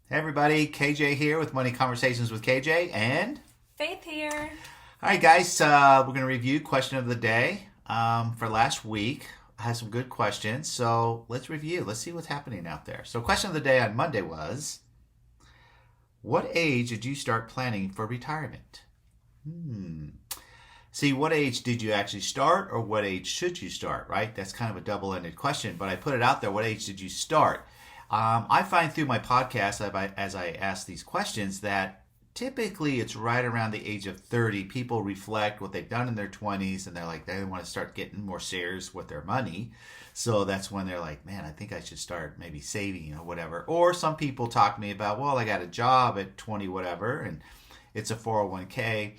Hey everybody, KJ here with Money Conversations with KJ. And Faith here. all right, guys, we're going to review question of the day for last week. I had some good questions, so let's review. Let's see what's happening out there. So, question of the day on Monday was, what age did you start planning for retirement? See, what age did you actually start, or what age should you start, right? That's kind of a double-ended question, but I put it out there. What age did you start? I find through my podcast, as I ask these questions, that typically it's right around the age of 30. People reflect what they've done in their 20s, and they're like, they want to start getting more serious with their money. So that's when they're like, man, I think I should start maybe saving or whatever. Or some people talk to me about, well, I got a job at 20 whatever, and it's a 401k.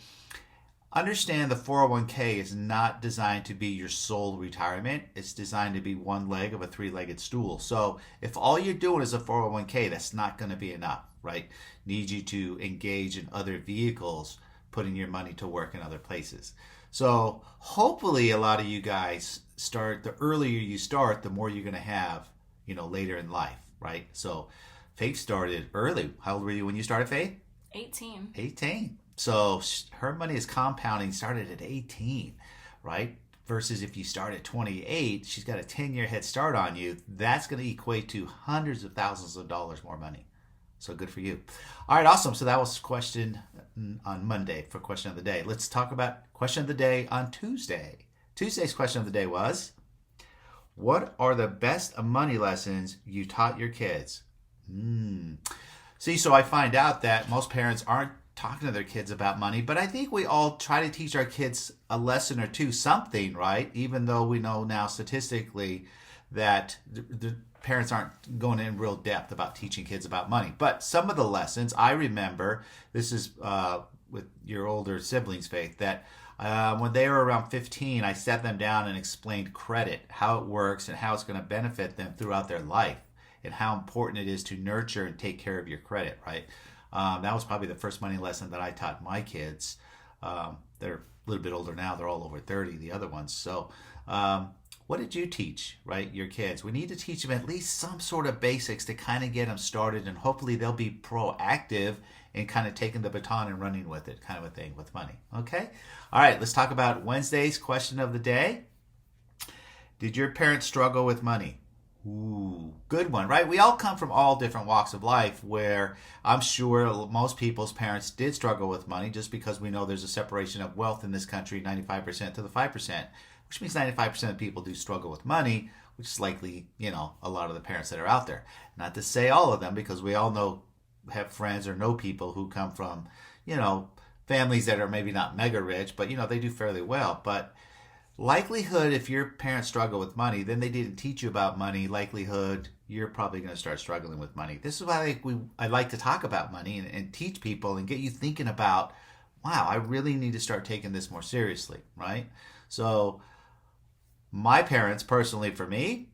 Understand the 401k is not designed to be your sole retirement. It's designed to be one leg of a three-legged stool. So if all you're doing is a 401k, that's not going to be enough, right? Need you to engage in other vehicles, putting your money to work in other places. So hopefully a lot of you guys start, the earlier you start, the more you're going to have, later in life, right? So Faith started early. How old were you when you started, Faith? 18. 18. So her money is compounding, started at 18, right? Versus if you start at 28, she's got a 10-year head start on you. That's going to equate to hundreds of thousands of dollars more money. So good for you. All right, awesome. So that was question on Monday for question of the day. Let's talk about question of the day on Tuesday. Tuesday's question of the day was, what are the best money lessons you taught your kids? See, so I find out that most parents aren't talking to their kids about money, but I think we all try to teach our kids a lesson or two, something, right? Even though we know now statistically that the parents aren't going in real depth about teaching kids about money. But some of the lessons I remember, this is with your older siblings, Faith, that when they were around 15, I sat them down and explained credit, how it works, and how it's going to benefit them throughout their life, and how important it is to nurture and take care of your credit, right? That was probably the first money lesson that I taught my kids. They're a little bit older now. They're all over 30, the other ones. So what did you teach, right, your kids? We need to teach them at least some sort of basics to kind of get them started, and hopefully they'll be proactive in kind of taking the baton and running with it, kind of a thing with money. Okay? All right, let's talk about Wednesday's question of the day. Did your parents struggle with money? Ooh, good one, right? We all come from all different walks of life, where I'm sure most people's parents did struggle with money, just because we know there's a separation of wealth in this country, 95% to the 5%, which means 95% of people do struggle with money, which is likely, a lot of the parents that are out there. Not to say all of them, because we all have friends or know people who come from, families that are maybe not mega rich, but, they do fairly well. But likelihood, if your parents struggle with money, then they didn't teach you about money. Likelihood, you're probably going to start struggling with money. This is why I like to talk about money and teach people and get you thinking about, wow, I really need to start taking this more seriously, right? So my parents, personally for me,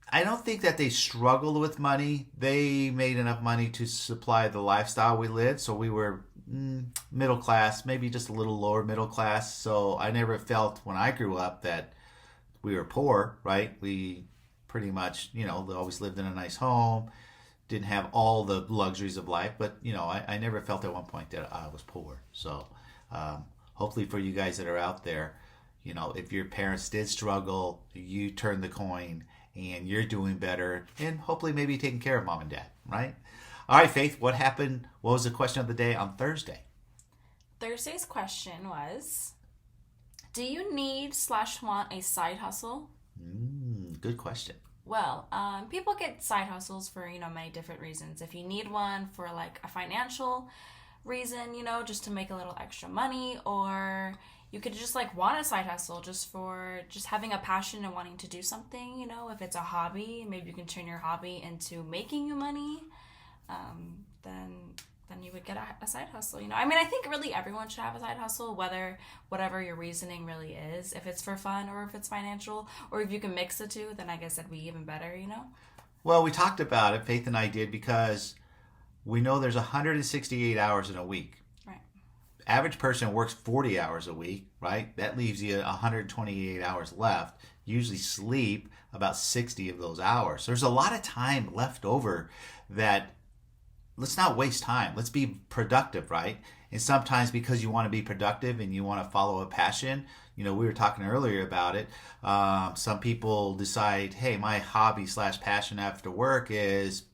I don't think that they struggled with money. They made enough money to supply the lifestyle we lived. So we were middle class, maybe just a little lower middle class. So I never felt when I grew up that we were poor, right? We pretty much, always lived in a nice home, didn't have all the luxuries of life, but, I never felt at one point that I was poor. So hopefully for you guys that are out there, if your parents did struggle, you turn the coin and you're doing better, and hopefully maybe taking care of mom and dad, right? All right, Faith, what happened? What was the question of the day on Thursday? Thursday's question was, do you need/want a side hustle? Good question. Well, people get side hustles for, many different reasons. If you need one for like a financial reason, just to make a little extra money, or you could just like want a side hustle just for just having a passion and wanting to do something, if it's a hobby, maybe you can turn your hobby into making you money. Then you would get a side hustle. I think really everyone should have a side hustle, whatever your reasoning really is. If it's for fun or if it's financial, or if you can mix the two, then I guess that'd be even better. Well, we talked about it, Faith and I did, because we know there's 168 hours in a week. Right. Average person works 40 hours a week, right? That leaves you 128 hours left. Usually sleep about 60 of those hours. So there's a lot of time left over that let's not waste time. Let's be productive, right? And sometimes because you want to be productive and you want to follow a passion, we were talking earlier about it. Some people decide, hey, my hobby slash passion after work is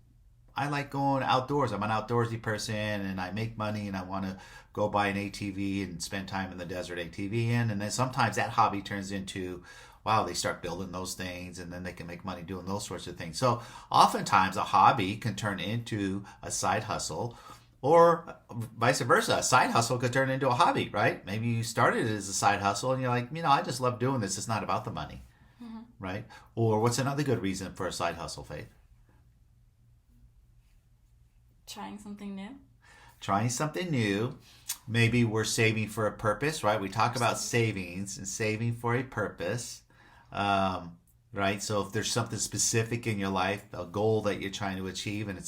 I like going outdoors. I'm an outdoorsy person and I make money and I want to go buy an ATV and spend time in the desert ATV in. And then sometimes that hobby turns into, wow, they start building those things and then they can make money doing those sorts of things. So oftentimes a hobby can turn into a side hustle, or vice versa. A side hustle could turn into a hobby, right? Maybe you started it as a side hustle and you're like, I just love doing this. It's not about the money, right? Or what's another good reason for a side hustle, Faith? Trying something new. Trying something new. Maybe we're saving for a purpose, right? We talk about savings and saving for a purpose, right? So if there's something specific in your life, a goal that you're trying to achieve, and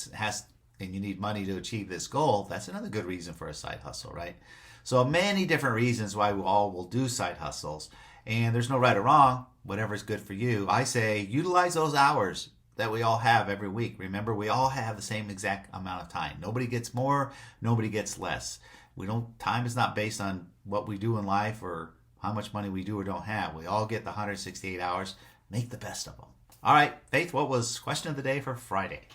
and you need money to achieve this goal, that's another good reason for a side hustle, right? So many different reasons why we all will do side hustles, and there's no right or wrong. Whatever's good for you. I say utilize those hours that we all have every week. Remember, we all have the same exact amount of time. Nobody gets more, nobody gets less. Time is not based on what we do in life or how much money we do or don't have. We all get the 168 hours. Make the best of them. All right, Faith, what was question of the day for Friday?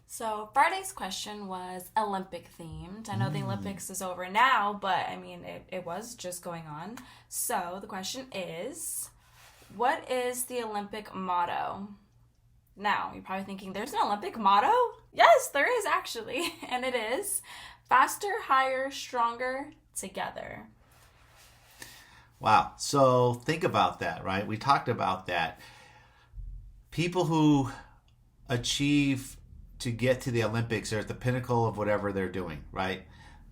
So Friday's question was Olympic themed. I know the Olympics is over now, but I mean, it was just going on. So the question is, what is the Olympic motto? Now, you're probably thinking, there's an Olympic motto? Yes, there is actually. And it is faster, higher, stronger, together. Wow. So think about that, right? We talked about that. People who achieve to get to the Olympics are at the pinnacle of whatever they're doing, right?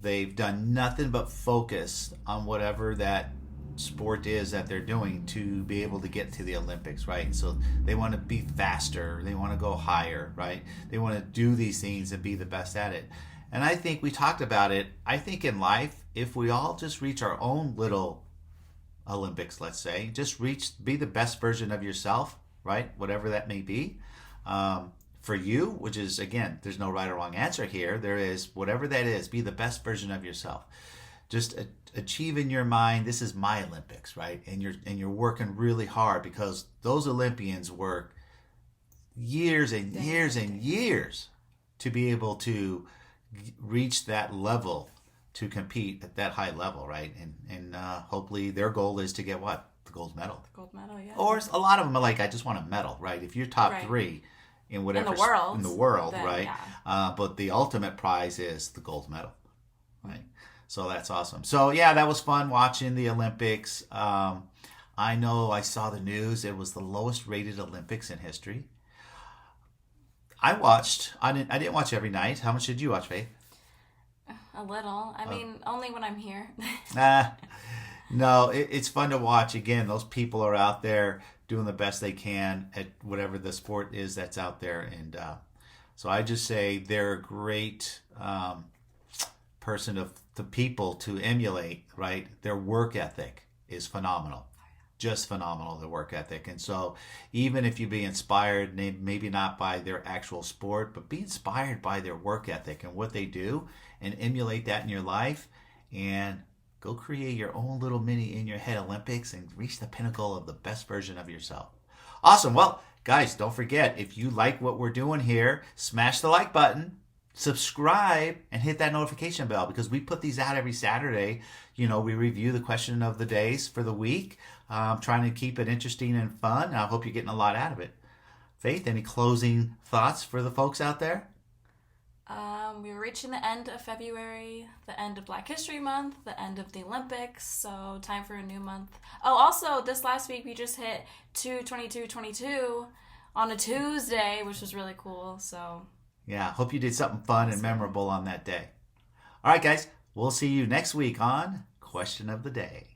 They've done nothing but focus on whatever that sport is that they're doing to be able to get to the Olympics, right? So they want to be faster, they want to go higher, right? They want to do these things and be the best at it. And I think we talked about it. I think in life, if we all just reach our own little Olympics, let's say, be the best version of yourself, right? Whatever that may be. For you, which is, again, there's no right or wrong answer here. There is, whatever that is, be the best version of yourself. Just achieve in your mind, this is my Olympics, right? And you're working really hard, because those Olympians work years and years and years to be able to reach that level, to compete at that high level, right? And hopefully their goal is to get what? The gold medal. The gold medal, yeah. Or a lot of them are like, I just want a medal, right? If you're top three in whatever in the world, then, right? Yeah. But the ultimate prize is the gold medal, right? So that's awesome. So yeah, that was fun watching the Olympics. I know I saw the news. It was the lowest rated Olympics in history. I didn't watch every night. How much did you watch, Faith? A little. I mean, only when I'm here. No, it's fun to watch. Again, those people are out there doing the best they can at whatever the sport is that's out there. And so I just say they're a great person of the people to emulate, right? Their work ethic is phenomenal. Just phenomenal, the work ethic. And so even if you be inspired, maybe not by their actual sport, but be inspired by their work ethic and what they do, and emulate that in your life, and go create your own little mini in your head Olympics and reach the pinnacle of the best version of yourself. Awesome. Well, guys, don't forget, if you like what we're doing here, smash the like button, subscribe, and hit that notification bell, because we put these out every Saturday. We review the question of the days for the week, trying to keep it interesting and fun. I hope you're getting a lot out of it. Faith, any closing thoughts for the folks out there? We're reaching the end of February, the end of Black History Month, the end of the Olympics, so time for a new month. Oh, also, this last week we just hit 2/22/22 on a Tuesday, which was really cool, so... Yeah, hope you did something fun and memorable on that day. All right, guys, we'll see you next week on Question of the Day.